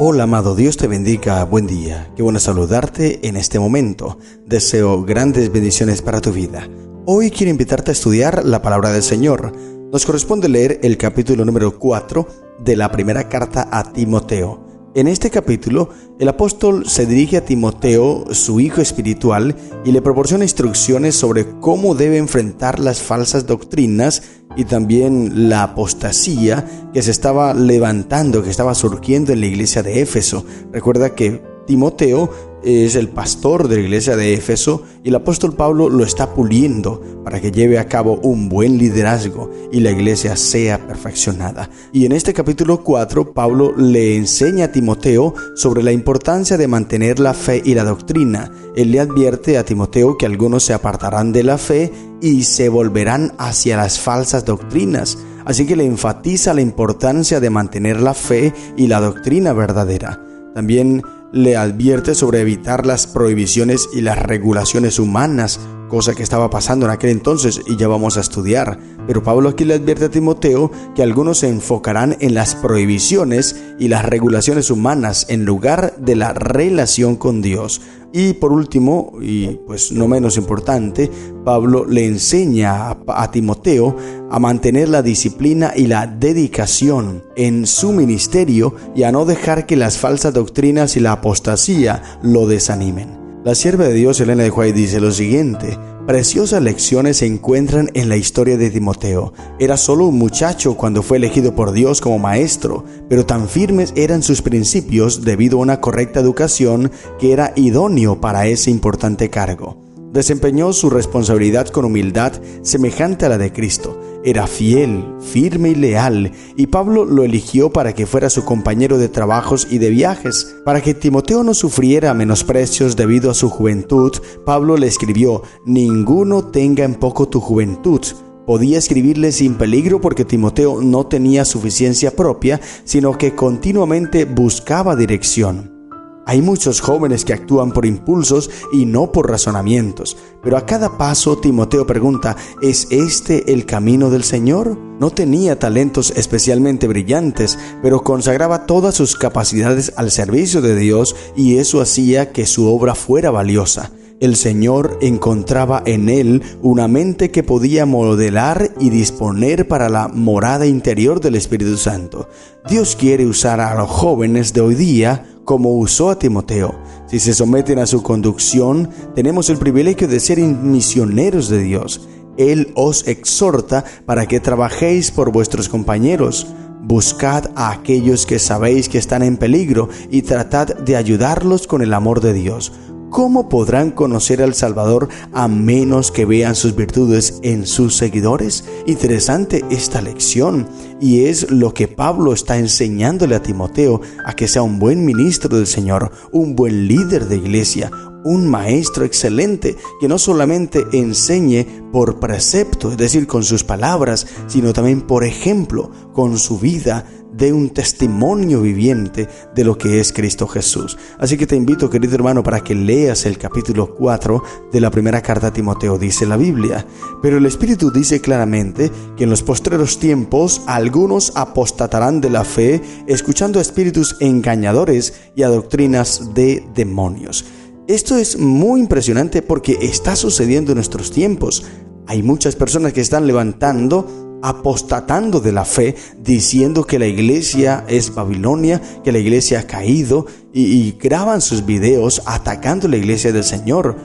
Hola amado, Dios te bendiga, buen día. Qué bueno saludarte en este momento. Deseo grandes bendiciones para tu vida. Hoy quiero invitarte a estudiar la palabra del Señor. Nos corresponde leer el capítulo número 4 de la primera carta a Timoteo. En este capítulo, el apóstol se dirige a Timoteo, su hijo espiritual, y le proporciona instrucciones sobre cómo debe enfrentar las falsas doctrinas y también la apostasía que se estaba levantando, que estaba surgiendo en la iglesia de Éfeso. Recuerda que Timoteo es el pastor de la iglesia de Éfeso y el apóstol Pablo lo está puliendo para que lleve a cabo un buen liderazgo y la iglesia sea perfeccionada. Y en este capítulo 4, Pablo le enseña a Timoteo sobre la importancia de mantener la fe y la doctrina. Él le advierte a Timoteo que algunos se apartarán de la fe y se volverán hacia las falsas doctrinas. Así que le enfatiza la importancia de mantener la fe y la doctrina verdadera. También le advierte sobre evitar las prohibiciones y las regulaciones humanas, cosa que estaba pasando en aquel entonces y ya vamos a estudiar. Pero Pablo aquí le advierte a Timoteo que algunos se enfocarán en las prohibiciones y las regulaciones humanas en lugar de la relación con Dios. Y por último, y pues no menos importante, Pablo le enseña a Timoteo a mantener la disciplina y la dedicación en su ministerio y a no dejar que las falsas doctrinas y la apostasía lo desanimen. La sierva de Dios, Elena de White, dice lo siguiente: preciosas lecciones se encuentran en la historia de Timoteo. Era solo un muchacho cuando fue elegido por Dios como maestro, pero tan firmes eran sus principios debido a una correcta educación que era idóneo para ese importante cargo. Desempeñó su responsabilidad con humildad semejante a la de Cristo. Era fiel, firme y leal, y Pablo lo eligió para que fuera su compañero de trabajos y de viajes. Para que Timoteo no sufriera menosprecios debido a su juventud, Pablo le escribió: ninguno tenga en poco tu juventud. Podía escribirle sin peligro porque Timoteo no tenía suficiencia propia, sino que continuamente buscaba dirección. Hay muchos jóvenes que actúan por impulsos y no por razonamientos, pero a cada paso Timoteo pregunta: ¿es este el camino del Señor? No tenía talentos especialmente brillantes, pero consagraba todas sus capacidades al servicio de Dios y eso hacía que su obra fuera valiosa. El Señor encontraba en él una mente que podía modelar y disponer para la morada interior del Espíritu Santo. Dios quiere usar a los jóvenes de hoy día como usó a Timoteo. Si se someten a su conducción, tenemos el privilegio de ser misioneros de Dios. Él os exhorta para que trabajéis por vuestros compañeros. Buscad a aquellos que sabéis que están en peligro y tratad de ayudarlos con el amor de Dios. ¿Cómo podrán conocer al Salvador a menos que vean sus virtudes en sus seguidores? Interesante esta lección, y es lo que Pablo está enseñándole a Timoteo, a que sea un buen ministro del Señor, un buen líder de iglesia, un maestro excelente que no solamente enseñe por precepto, es decir, con sus palabras, sino también por ejemplo, con su vida, de un testimonio viviente de lo que es Cristo Jesús. Así que te invito, querido hermano, para que leas el capítulo 4 de la primera carta a Timoteo. Dice la Biblia: pero el Espíritu dice claramente que en los postreros tiempos algunos apostatarán de la fe, escuchando a espíritus engañadores y a doctrinas de demonios. Esto es muy impresionante porque está sucediendo en nuestros tiempos. Hay muchas personas que están apostatando de la fe, diciendo que la iglesia es Babilonia, que la iglesia ha caído, y graban sus videos atacando la iglesia del Señor.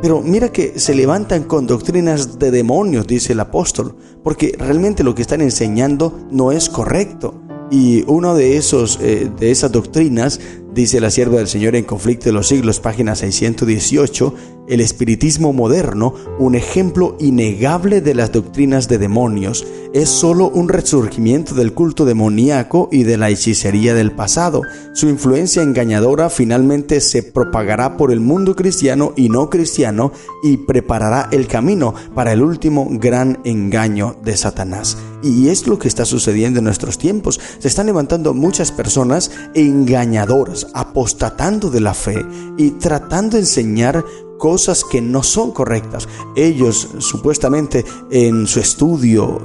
Pero mira que se levantan con doctrinas de demonios, dice el apóstol, porque realmente lo que están enseñando no es correcto. Y uno de esas doctrinas, dice la sierva del Señor en Conflicto de los Siglos, página 618, el espiritismo moderno, un ejemplo innegable de las doctrinas de demonios, es solo un resurgimiento del culto demoníaco y de la hechicería del pasado. Su influencia engañadora finalmente se propagará por el mundo cristiano y no cristiano y preparará el camino para el último gran engaño de Satanás. Y es lo que está sucediendo en nuestros tiempos. Se están levantando muchas personas engañadoras, apostatando de la fe y tratando de enseñar cosas que no son correctas. Ellos supuestamente en su estudio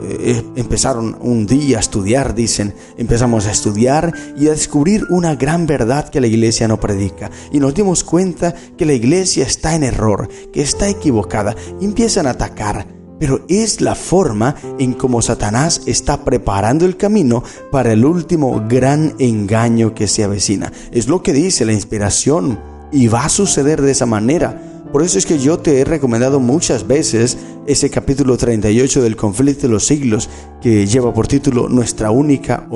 empezaron un día a estudiar, dicen, empezamos a estudiar y a descubrir una gran verdad que la iglesia no predica, y nos dimos cuenta que la iglesia está en error, que está equivocada, y empiezan a atacar. Pero es la forma en cómo Satanás está preparando el camino para el último gran engaño que se avecina. Es lo que dice la inspiración, y va a suceder de esa manera. Por eso es que yo te he recomendado muchas veces ese capítulo 38 del Conflicto de los Siglos, que lleva por título nuestra única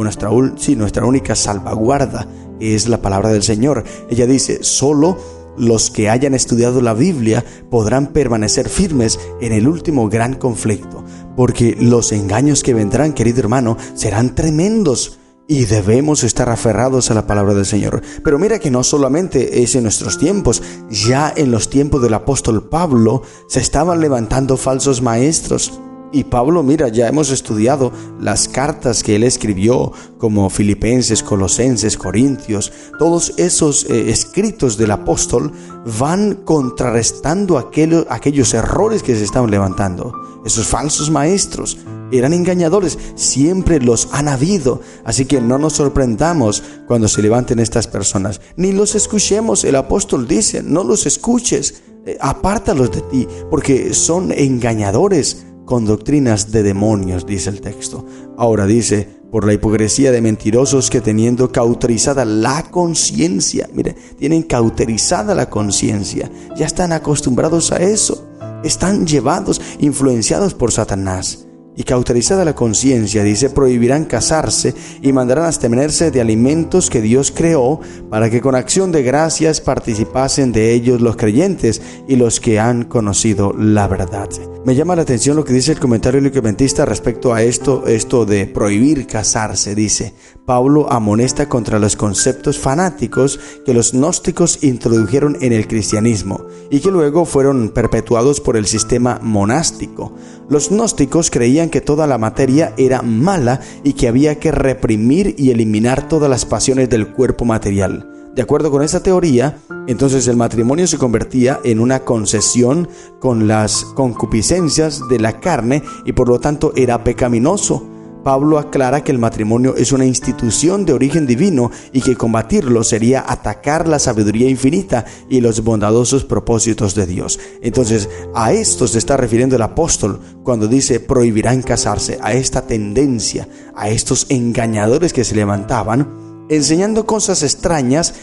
salvaguarda, que es la palabra del Señor. Ella dice, solo los que hayan estudiado la Biblia podrán permanecer firmes en el último gran conflicto, porque los engaños que vendrán, querido hermano, serán tremendos. Y debemos estar aferrados a la palabra del Señor. Pero mira que no solamente es en nuestros tiempos, ya en los tiempos del apóstol Pablo se estaban levantando falsos maestros. Y Pablo, mira, ya hemos estudiado las cartas que él escribió, como Filipenses, Colosenses, Corintios. Todos esos escritos del apóstol van contrarrestando aquellos errores que se estaban levantando. Esos falsos maestros eran engañadores, siempre los han habido. Así que no nos sorprendamos cuando se levanten estas personas, ni los escuchemos. El apóstol dice, no los escuches, apártalos de ti, porque son engañadores con doctrinas de demonios, dice el texto. Ahora dice, por la hipocresía de mentirosos que teniendo cauterizada la conciencia, mire, tienen cauterizada la conciencia, ya están acostumbrados a eso, están llevados, influenciados por Satanás. Y cauterizada la conciencia, dice, prohibirán casarse y mandarán abstenerse de alimentos que Dios creó, para que con acción de gracias participasen de ellos los creyentes y los que han conocido la verdad. Me llama la atención lo que dice el comentario bíblico adventista respecto a esto de prohibir casarse. Dice, Pablo amonesta contra los conceptos fanáticos que los gnósticos introdujeron en el cristianismo y que luego fueron perpetuados por el sistema monástico. Los gnósticos creían que toda la materia era mala y que había que reprimir y eliminar todas las pasiones del cuerpo material. De acuerdo con esa teoría, entonces el matrimonio se convertía en una concesión con las concupiscencias de la carne y por lo tanto era pecaminoso. Pablo aclara que el matrimonio es una institución de origen divino y que combatirlo sería atacar la sabiduría infinita y los bondadosos propósitos de Dios. Entonces, a esto se está refiriendo el apóstol cuando dice prohibirán casarse, a esta tendencia, a estos engañadores que se levantaban, enseñando cosas extrañas,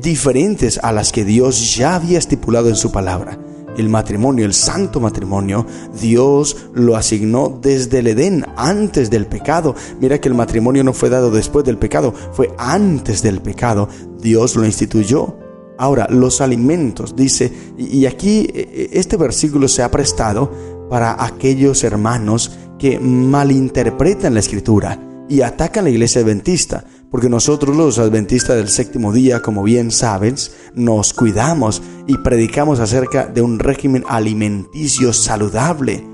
diferentes a las que Dios ya había estipulado en su palabra. El matrimonio, el santo matrimonio, Dios lo asignó desde el Edén, antes del pecado. Mira que el matrimonio no fue dado después del pecado, fue antes del pecado. Dios lo instituyó. Ahora, los alimentos, dice, y aquí este versículo se ha prestado para aquellos hermanos que malinterpretan la Escritura y atacan la iglesia adventista, porque nosotros los adventistas del séptimo día, como bien sabes, nos cuidamos y predicamos acerca de un régimen alimenticio saludable.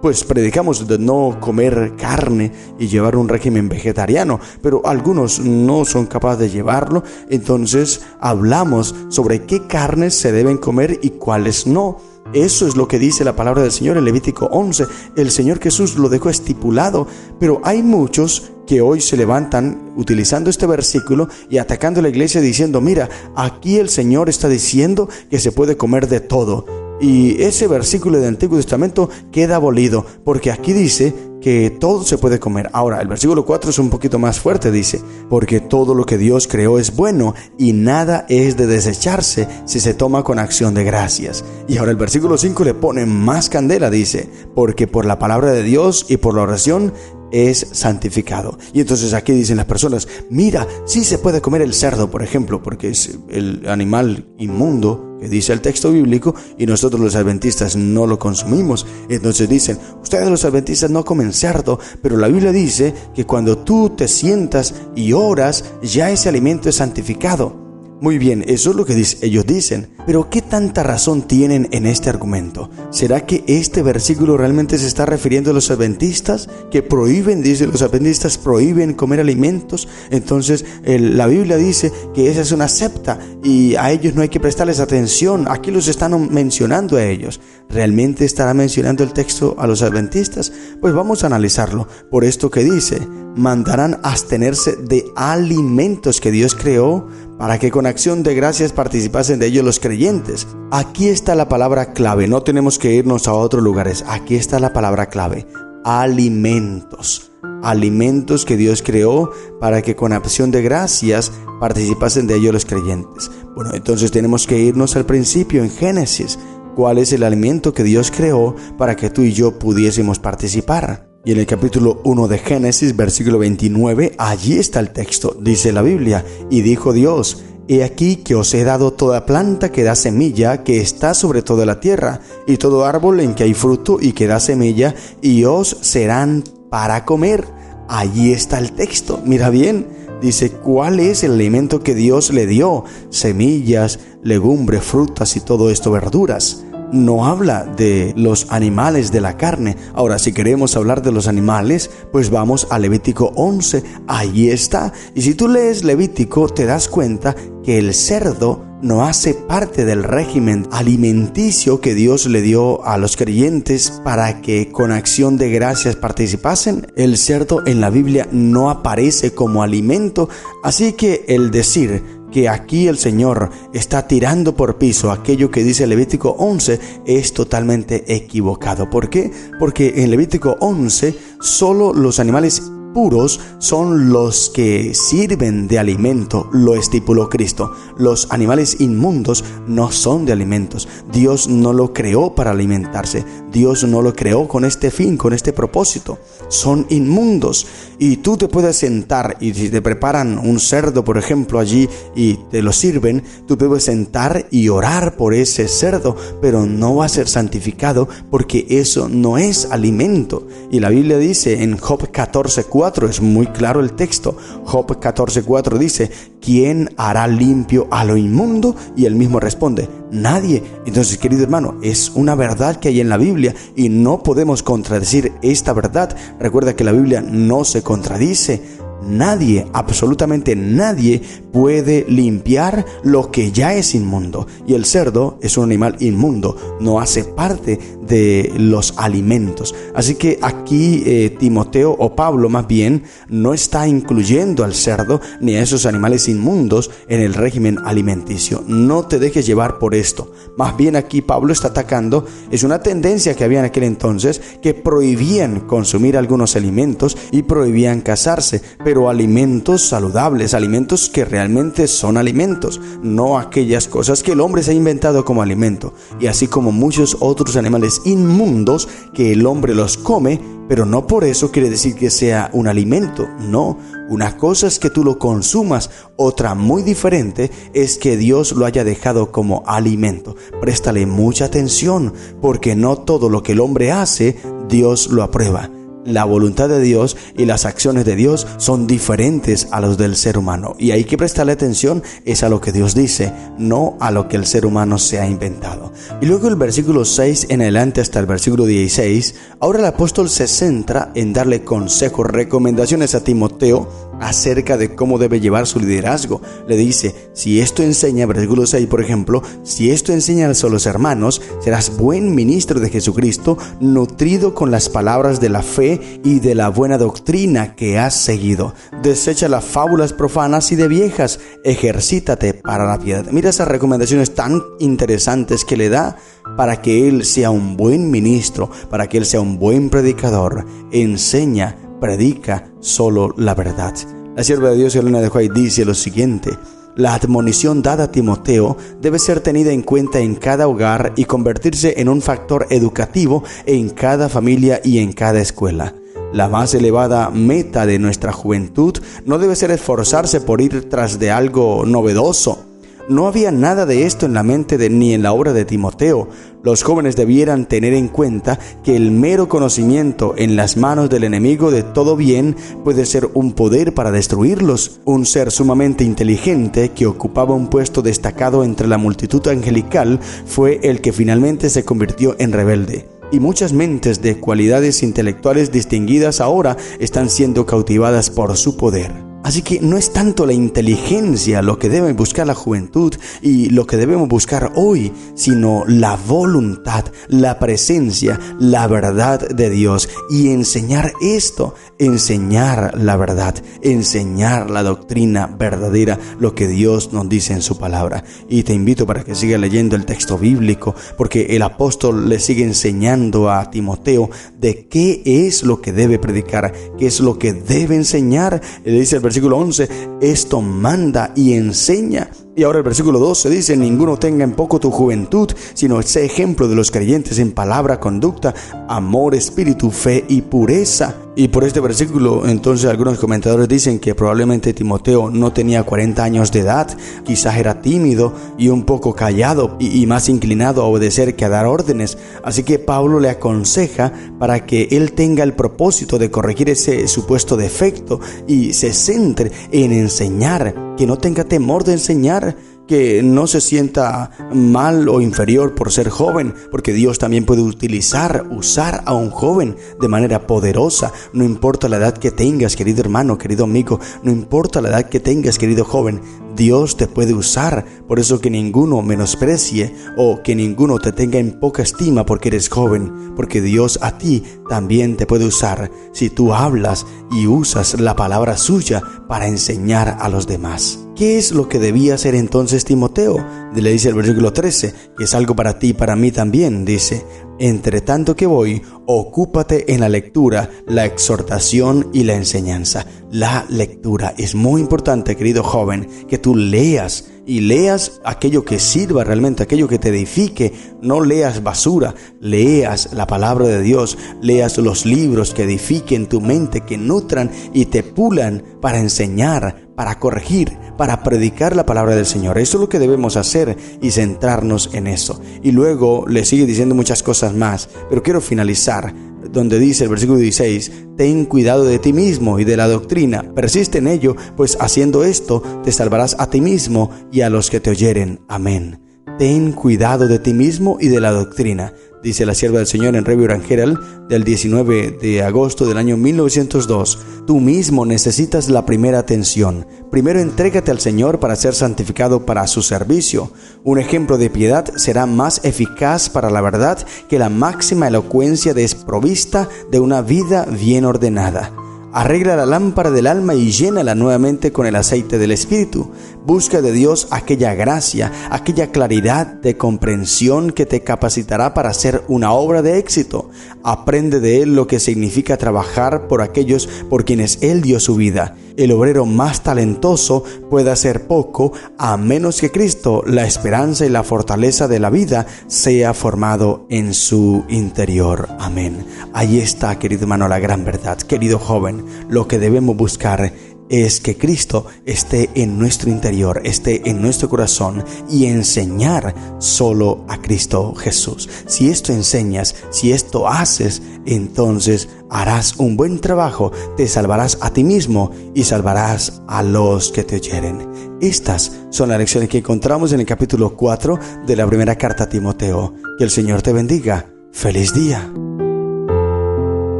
Pues predicamos de no comer carne y llevar un régimen vegetariano, pero algunos no son capaces de llevarlo. Entonces hablamos sobre qué carnes se deben comer y cuáles no. Eso es lo que dice la palabra del Señor en Levítico 11. El Señor Jesús lo dejó estipulado, pero hay muchos que hoy se levantan utilizando este versículo y atacando a la iglesia diciendo, mira, aquí el Señor está diciendo que se puede comer de todo. Y ese versículo del Antiguo Testamento queda abolido, porque aquí dice que todo se puede comer. Ahora, el versículo 4 es un poquito más fuerte, dice, porque todo lo que Dios creó es bueno y nada es de desecharse si se toma con acción de gracias. Y ahora el versículo 5 le pone más candela, dice, porque por la palabra de Dios y por la oración es santificado. Y entonces aquí dicen las personas, mira, sí se puede comer el cerdo, por ejemplo, porque es el animal inmundo que dice el texto bíblico y nosotros los adventistas no lo consumimos. Entonces dicen, ustedes los adventistas no comen cerdo, pero la Biblia dice que cuando tú te sientas y oras, ya ese alimento es santificado. Muy bien, eso es lo que ellos dicen. Pero ¿qué tanta razón tienen en este argumento? ¿Será que este versículo realmente se está refiriendo a los adventistas? Que prohíben, dice, los adventistas prohíben comer alimentos. Entonces la Biblia dice que esa es una secta y a ellos no hay que prestarles atención. Aquí los están mencionando a ellos. ¿Realmente estará mencionando el texto a los adventistas? Pues vamos a analizarlo. Por esto que dice, mandarán abstenerse de alimentos que Dios creó para que con acción de gracias participasen de ellos los creyentes. Aquí está la palabra clave, no tenemos que irnos a otros lugares. Aquí está la palabra clave, alimentos. Alimentos que Dios creó para que con acción de gracias participasen de ellos los creyentes. Bueno, entonces tenemos que irnos al principio en Génesis. ¿Cuál es el alimento que Dios creó para que tú y yo pudiésemos participar? Y en el capítulo 1 de Génesis, versículo 29, allí está el texto. Dice la Biblia, y dijo Dios, he aquí que os he dado toda planta que da semilla, que está sobre toda la tierra, y todo árbol en que hay fruto y que da semilla, y os serán para comer. Allí está el texto. Mira bien, dice, ¿cuál es el alimento que Dios le dio? Semillas, legumbres, frutas y todo esto, verduras. No habla de los animales de la carne. Ahora, si queremos hablar de los animales, pues vamos a Levítico 11. Allí está. Y si tú lees Levítico, te das cuenta que el cerdo no hace parte del régimen alimenticio que Dios le dio a los creyentes para que con acción de gracias participasen. El cerdo en la Biblia no aparece como alimento, así que el decir que aquí el Señor está tirando por piso aquello que dice Levítico 11 es totalmente equivocado. ¿Por qué? Porque en Levítico 11 solo los animales puros son los que sirven de alimento, lo estipuló Cristo. Los animales inmundos no son de alimentos. Dios no lo creó para alimentarse. Dios no lo creó con este fin, con este propósito. Son inmundos. Y tú te puedes sentar y si te preparan un cerdo, por ejemplo, allí y te lo sirven, tú te puedes sentar y orar por ese cerdo, pero no va a ser santificado porque eso no es alimento. Y la Biblia dice en Job 14:4, es muy claro el texto. Job 14:4 dice, ¿quién hará limpio a lo inmundo? Y él mismo responde, nadie. Entonces, querido hermano, es una verdad que hay en la Biblia y no podemos contradecir esta verdad. Recuerda que la Biblia no se contradice. Nadie, absolutamente nadie puede limpiar lo que ya es inmundo. Y el cerdo es un animal inmundo, no hace parte de los alimentos. Así que aquí Timoteo, o Pablo más bien, no está incluyendo al cerdo ni a esos animales inmundos en el régimen alimenticio. No te dejes llevar por esto. Más bien aquí Pablo está atacando, es una tendencia que había en aquel entonces, que prohibían consumir algunos alimentos y prohibían casarse, pero alimentos saludables, alimentos que realmente son alimentos, no aquellas cosas que el hombre se ha inventado como alimento, y así como muchos otros animales inmundos que el hombre los come, pero no por eso quiere decir que sea un alimento. No, una cosa es que tú lo consumas, otra muy diferente es que Dios lo haya dejado como alimento. Préstale mucha atención, porque no todo lo que el hombre hace, Dios lo aprueba. La voluntad de Dios y las acciones de Dios son diferentes a los del ser humano, y hay que prestarle atención es a lo que Dios dice, no a lo que el ser humano se ha inventado. Y luego el versículo 6 en adelante hasta el versículo 16, ahora el apóstol se centra en darle consejos, recomendaciones a Timoteo acerca de cómo debe llevar su liderazgo. Le dice, si esto enseña, versículo 6 por ejemplo, si esto enseñas a los hermanos, serás buen ministro de Jesucristo, nutrido con las palabras de la fe y de la buena doctrina que has seguido. Desecha las fábulas profanas y de viejas, ejercítate para la piedad. Mira esas recomendaciones tan interesantes que le da para que él sea un buen ministro, para que él sea un buen predicador. Enseña, predica solo la verdad. La sierva de Dios, Elena de White, dice lo siguiente: la admonición dada a Timoteo debe ser tenida en cuenta en cada hogar y convertirse en un factor educativo en cada familia y en cada escuela. La más elevada meta de nuestra juventud no debe ser esforzarse por ir tras de algo novedoso. No había nada de esto en la mente ni en la obra de Timoteo. Los jóvenes debieran tener en cuenta que el mero conocimiento en las manos del enemigo de todo bien puede ser un poder para destruirlos. Un ser sumamente inteligente que ocupaba un puesto destacado entre la multitud angelical fue el que finalmente se convirtió en rebelde. Y muchas mentes de cualidades intelectuales distinguidas ahora están siendo cautivadas por su poder. Así que no es tanto la inteligencia lo que debe buscar la juventud y lo que debemos buscar hoy, sino la voluntad, la presencia, la verdad de Dios y enseñar esto, enseñar la verdad, enseñar la doctrina verdadera, lo que Dios nos dice en su palabra. Y te invito para que sigas leyendo el texto bíblico, porque el apóstol le sigue enseñando a Timoteo de qué es lo que debe predicar, qué es lo que debe enseñar. Le dice el versículo 11, esto manda y enseña. Y ahora el versículo 12 dice, ninguno tenga en poco tu juventud, sino sé ejemplo de los creyentes en palabra, conducta, amor, espíritu, fe y pureza. Y por este versículo, entonces algunos comentadores dicen que probablemente Timoteo no tenía 40 años de edad, quizás era tímido y un poco callado y más inclinado a obedecer que a dar órdenes. Así que Pablo le aconseja para que él tenga el propósito de corregir ese supuesto defecto y se centre en enseñar, que no tenga temor de enseñar, que no se sienta mal o inferior por ser joven, porque Dios también puede usar a un joven de manera poderosa. No importa la edad que tengas, querido hermano, querido amigo, no importa la edad que tengas, querido joven, Dios te puede usar. Por eso que ninguno menosprecie o que ninguno te tenga en poca estima porque eres joven, porque Dios a ti también te puede usar si tú hablas y usas la palabra suya para enseñar a los demás. ¿Qué es lo que debía hacer entonces Timoteo? Le dice el versículo 13, que es algo para ti y para mí también. Dice, entre tanto que voy, ocúpate en la lectura, la exhortación y la enseñanza. La lectura es muy importante, querido joven, que tú leas y leas aquello que sirva realmente, aquello que te edifique. No leas basura, leas la palabra de Dios, leas los libros que edifiquen tu mente, que nutran y te pulan para enseñar, para corregir, para predicar la palabra del Señor. Eso es lo que debemos hacer y centrarnos en eso. Y luego le sigue diciendo muchas cosas más, pero quiero finalizar donde dice el versículo 16, ten cuidado de ti mismo y de la doctrina, persiste en ello, pues haciendo esto te salvarás a ti mismo y a los que te oyeren. Amén. Ten cuidado de ti mismo y de la doctrina, dice la sierva del Señor en Review and Herald del 19 de agosto del año 1902. Tú mismo necesitas la primera atención. Primero entrégate al Señor para ser santificado para su servicio. Un ejemplo de piedad será más eficaz para la verdad que la máxima elocuencia desprovista de una vida bien ordenada. Arregla la lámpara del alma y llénala nuevamente con el aceite del Espíritu. Busca de Dios aquella gracia, aquella claridad de comprensión que te capacitará para hacer una obra de éxito. Aprende de Él lo que significa trabajar por aquellos por quienes Él dio su vida. El obrero más talentoso puede hacer poco a menos que Cristo, la esperanza y la fortaleza de la vida, sea formado en su interior. Amén. Ahí está, querido hermano, la gran verdad. Querido joven, lo que debemos buscar es que Cristo esté en nuestro interior, esté en nuestro corazón y enseñar solo a Cristo Jesús. Si esto enseñas, si esto haces, entonces harás un buen trabajo, te salvarás a ti mismo y salvarás a los que te oyeren. Estas son las lecciones que encontramos en el capítulo 4 de la primera carta a Timoteo. Que el Señor te bendiga. ¡Feliz día!